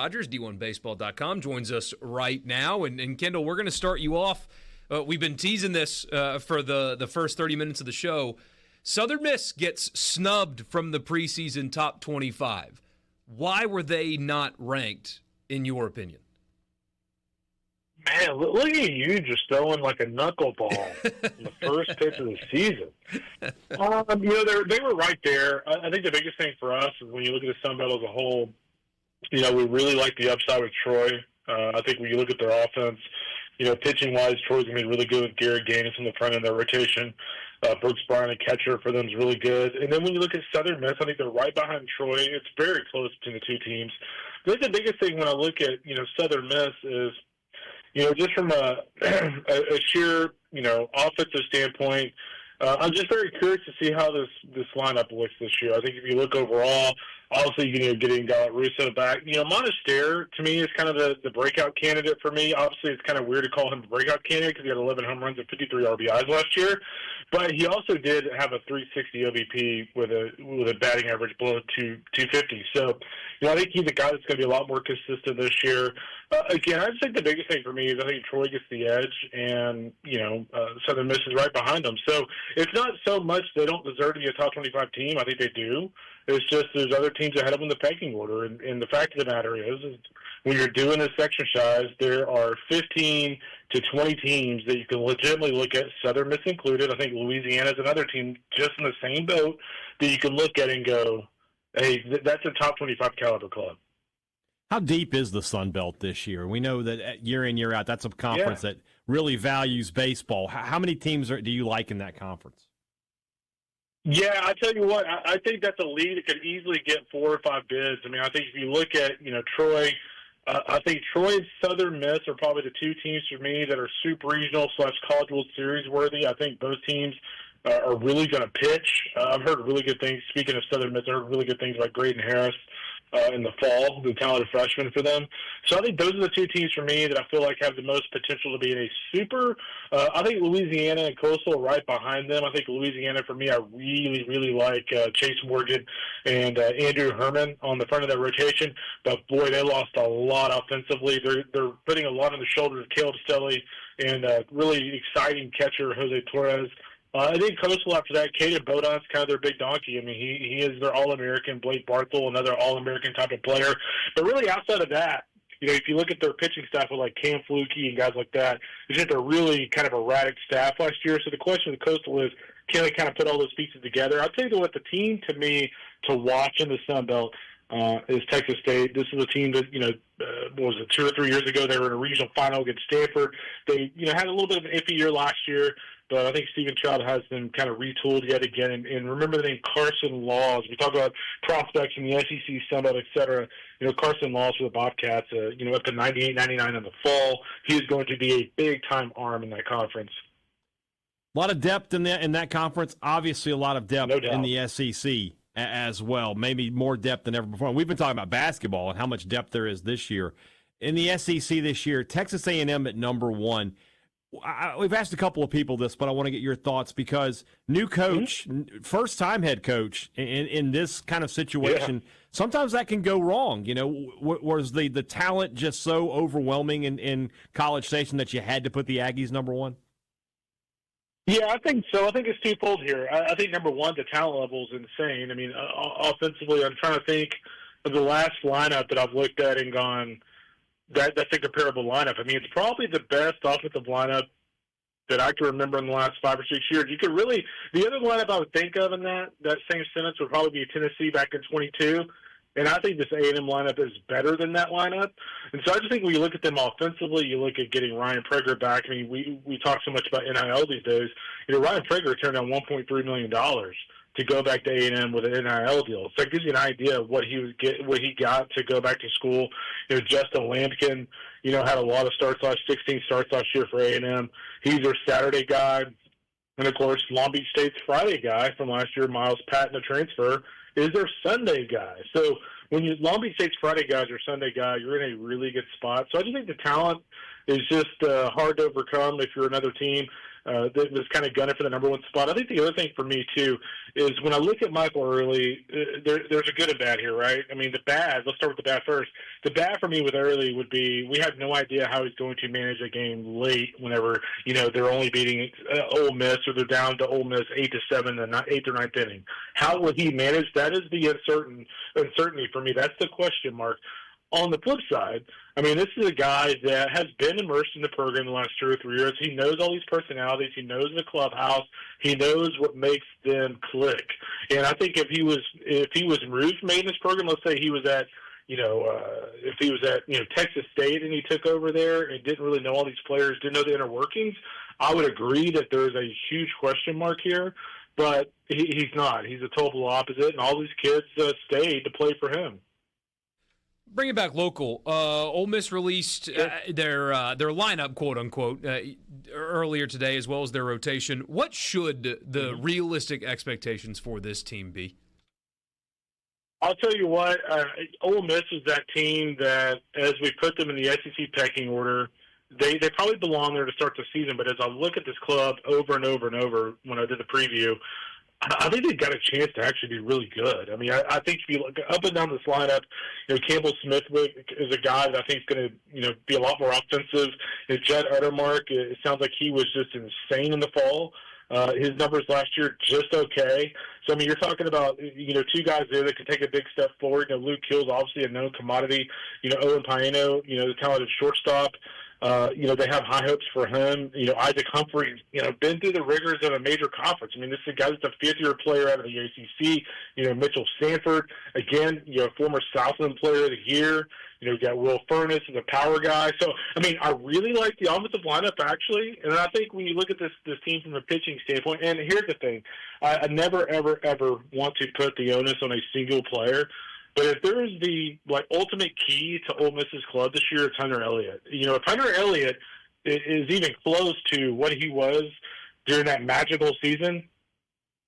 Rogers, D1Baseball.com, joins us right now. And Kendall, we're going to start you off. We've been teasing this for the first 30 minutes of the show. Southern Miss gets snubbed from the preseason top 25. Why were they not ranked, in your opinion? Man, look at you just throwing like a knuckleball in the first pitch of the season. They were right there. I think the biggest thing for us is when you look at the Sun Belt as a whole, we really like the upside with Troy. I think when you look at their offense, pitching-wise, Troy's going to be really good with Garrett Gaines in the front end of their rotation. Brooks Bryan, a catcher for them, is really good. And then when you look at Southern Miss, I think they're right behind Troy. It's very close between the two teams. I think the biggest thing when I look at, Southern Miss is, just from a sheer, offensive standpoint, I'm just very curious to see how this lineup looks this year. I think if you look overall, obviously, you're getting Russo back. Monasterio, to me, is kind of the breakout candidate for me. Obviously, it's kind of weird to call him a breakout candidate because he had 11 home runs and 53 RBIs last year. But he also did have a 360 OBP with a batting average below 250. So, I think he's a guy that's going to be a lot more consistent this year. Again, I just think the biggest thing for me is I think Troy gets the edge, and, Southern Miss is right behind them. So it's not so much they don't deserve to be a top 25 team. I think they do. It's just there's other teams ahead of them in the pecking order. And the fact of the matter is when you're doing this exercise, there are 15 to 20 teams that you can legitimately look at, Southern Miss included. I think Louisiana is another team just in the same boat that you can look at and go, hey, that's a top 25 caliber club. How deep is the Sun Belt this year? We know that year in, year out, that's a conference that really values baseball. How many teams do you like in that conference? Yeah, I tell you what, I think that's a league that could easily get 4 or 5 bids. I mean, I think if you look at, Troy, I think Troy and Southern Miss are probably the two teams for me that are super regional / College World Series worthy. I think both teams are really going to pitch. I've heard really good things. Speaking of Southern Miss, I heard really good things about Graydon Harris in the fall, the talented freshman for them. So I think those are the two teams for me that I feel like have the most potential to be in a super. I think Louisiana and Coastal are right behind them. I think Louisiana, for me, I really, really like Chase Morgan and Andrew Herman on the front of that rotation. But, boy, they lost a lot offensively. They're putting a lot on the shoulders of Caleb Stelly and really exciting catcher Jose Torres. I think Coastal after that, Caden Bodon's kind of their big donkey. I mean, he is their All-American. Blake Barthel, another All-American type of player. But really outside of that, if you look at their pitching staff with like Cam Flukie and guys like that, it's just a really kind of erratic staff last year. So the question with Coastal is, can they kind of put all those pieces together? I'll tell you what, the team to me to watch in the Sun Belt is Texas State. This is a team that, what was it, 2 or 3 years ago, they were in a regional final against Stanford. They, had a little bit of an iffy year last year. But I think Stephen Child has been kind of retooled yet again. And remember the name Carson Laws. We talk about prospects in the SEC, Sun Belt, et cetera. Carson Laws for the Bobcats, up to 98, 99 in the fall. He is going to be a big-time arm in that conference. A lot of depth in that conference. Obviously, a lot of depth in the SEC as well. Maybe more depth than ever before. We've been talking about basketball and how much depth there is this year. In the SEC this year, Texas A&M at number 1. We've asked a couple of people this, but I want to get your thoughts because new coach, first-time head coach in this kind of situation, sometimes that can go wrong. Was the talent just so overwhelming in College Station that you had to put the Aggies number 1? Yeah, I think so. I think it's twofold here. I think, number one, the talent level is insane. I mean, offensively, I'm trying to think of the last lineup that I've looked at and gone, that's a comparable lineup. I mean, it's probably the best offensive lineup that I can remember in the last 5 or 6 years. You could really – the other lineup I would think of in that same sentence would probably be Tennessee back in 22. And I think this A&M lineup is better than that lineup. And so I just think when you look at them offensively, you look at getting Ryan Prager back. I mean, we talk so much about NIL these days. Ryan Prager turned down $1.3 million to go back to A&M with an NIL deal. So it gives you an idea of what he got to go back to school. Justin Lampkin, had a lot of starts 16 starts last year for A&M. He's their Saturday guy. And, of course, Long Beach State's Friday guy from last year, Miles Patton, a transfer, is their Sunday guy. So when Long Beach State's Friday guy is your Sunday guy, you're in a really good spot. So I just think the talent is just hard to overcome if you're another team. that was kind of gunning for the number one spot. I think the other thing for me, too, is when I look at Michael Early, there's a good and bad here, right? I mean, the bad, let's start with the bad first. The bad for me with Early would be we have no idea how he's going to manage a game late whenever, they're only beating Ole Miss or they're down to Ole Miss 8-7 in the 8th or 9th inning. How will he manage? That is the uncertainty for me. That's the question mark. On the flip side, I mean, this is a guy that has been immersed in the program the last 2 or 3 years. He knows all these personalities. He knows the clubhouse. He knows what makes them click. And I think if he was roommate in this program, let's say he was at, if he was at, Texas State and he took over there and didn't really know all these players, didn't know the inner workings, I would agree that there's a huge question mark here. But he's not. He's a total opposite, and all these kids stayed to play for him. Bring it back local. Ole Miss released their lineup, quote unquote, earlier today, as well as their rotation. What should the realistic expectations for this team be? I'll tell you what. Ole Miss is that team that, as we put them in the SEC pecking order, they probably belong there to start the season. But as I look at this club over and over and over when I did the preview, I think they've got a chance to actually be really good. I mean, I think if you look up and down this lineup, Campbell Smith is a guy that I think is going to, be a lot more offensive. Judd Uttermark, it sounds like he was just insane in the fall. His numbers last year just okay. So, I mean, you're talking about, two guys there that can take a big step forward. Luke Hill's obviously a known commodity. Owen Paino, the talented shortstop. They have high hopes for him. Isaac Humphrey, been through the rigors of a major conference. I mean, this is a guy that's a fifth-year player out of the ACC. Mitchell Sanford, again, former Southland Player of the Year. We got Will Furness as a power guy. So, I mean, I really like the offensive lineup, actually. And I think when you look at this team from a pitching standpoint, and here's the thing. I never, ever, ever want to put the onus on a single player. But if there is the ultimate key to Ole Miss's club this year, it's Hunter Elliott. If Hunter Elliott is even close to what he was during that magical season,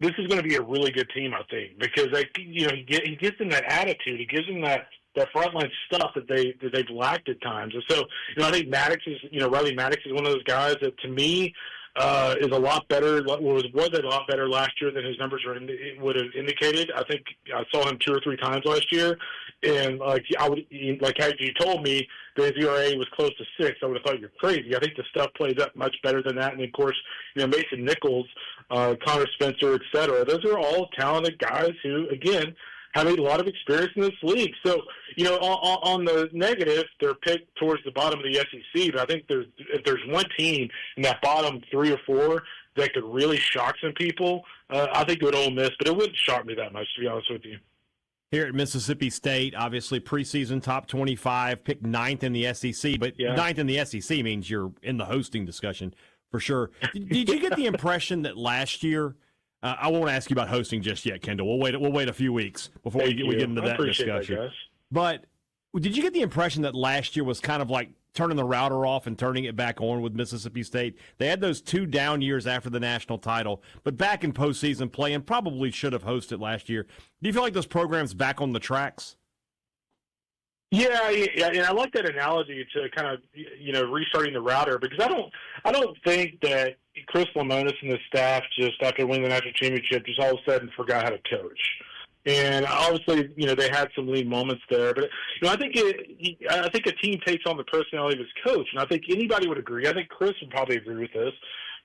this is going to be a really good team, I think, because he gives them that attitude, he gives them that frontline stuff that they've lacked at times. And so, I think Riley Maddox is one of those guys that to me is a lot better. Was a lot better last year than his numbers would have indicated. I think I saw him 2 or 3 times last year, and had you told me that his ERA was close to 6, I would have thought you're crazy. I think the stuff plays up much better than that. And of course, Mason Nichols, Connor Spencer, etc. Those are all talented guys who, again, have a lot of experience in this league. So, on the negative, they're picked towards the bottom of the SEC. But I think if there's one team in that bottom 3 or 4 that could really shock some people, I think it would Ole Miss. But it wouldn't shock me that much, to be honest with you. Here at Mississippi State, obviously preseason top 25, picked 9th in the SEC. But 9th in the SEC means you're in the hosting discussion for sure. Did you get the impression that last year – I won't ask you about hosting just yet, Kendall. We'll wait a few weeks before we get into that discussion. That, but did you get the impression that last year was kind of like turning the router off and turning it back on with Mississippi State? They had those 2 down years after the national title, but back in postseason play and probably should have hosted last year. Do you feel like those programs back on the tracks? Yeah, and I like that analogy to kind of restarting the router, because I don't think that Chris Lemonis and the staff just after winning the national championship just all of a sudden forgot how to coach. And obviously, they had some lean moments there, but I think a team takes on the personality of his coach, and I think anybody would agree. I think Chris would probably agree with this.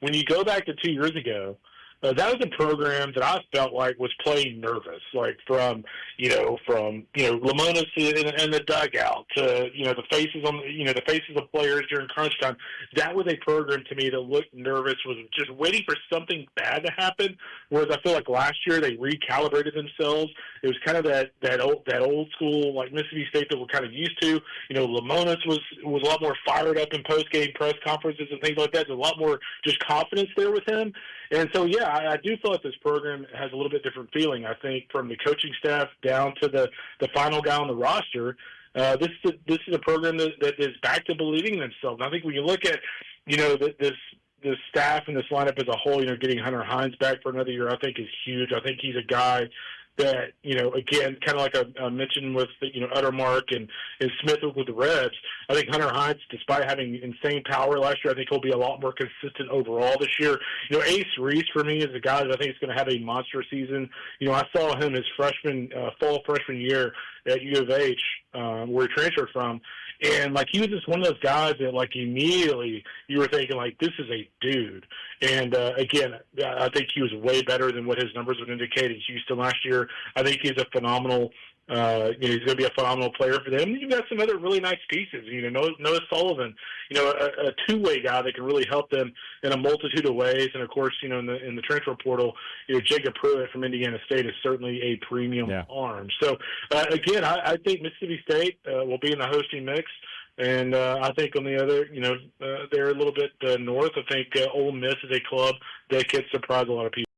When you go back to 2 years ago, that was a program that I felt like was playing nervous, like from Lemonis in the dugout to the faces on the faces of players during crunch time. That was a program to me that looked nervous, was just waiting for something bad to happen. Whereas I feel like last year they recalibrated themselves. It was kind of that old school like Mississippi State that we're kind of used to. Lemonis was a lot more fired up in post game press conferences and things like that. There's a lot more just confidence there with him. And so, yeah, I do feel like this program has a little bit different feeling. I think from the coaching staff down to the final guy on the roster, this is a program that is back to believing in themselves. And I think when you look at, this staff and this lineup as a whole, getting Hunter Hines back for another year, I think is huge. I think he's a guy that, again, kind of like I mentioned with, Uttermark and Smith with the Rebs, I think Hunter Hines, despite having insane power last year, I think he'll be a lot more consistent overall this year. Ace Reese, for me, is a guy that I think is going to have a monster season. I saw him his fall freshman year at U of H, where he transferred from. And, he was just one of those guys that, immediately you were thinking, this is a dude. And, again, I think he was way better than what his numbers would indicate in Houston last year. I think he's a phenomenal he's going to be a phenomenal player for them. You've got some other really nice pieces. Noah Sullivan, a two-way guy that can really help them in a multitude of ways. And of course, in the transfer portal, Jacob Pruitt from Indiana State is certainly a premium arm. So again, I think Mississippi State will be in the hosting mix. And I think on the other, they're a little bit north. I think Ole Miss is a club that could surprise a lot of people.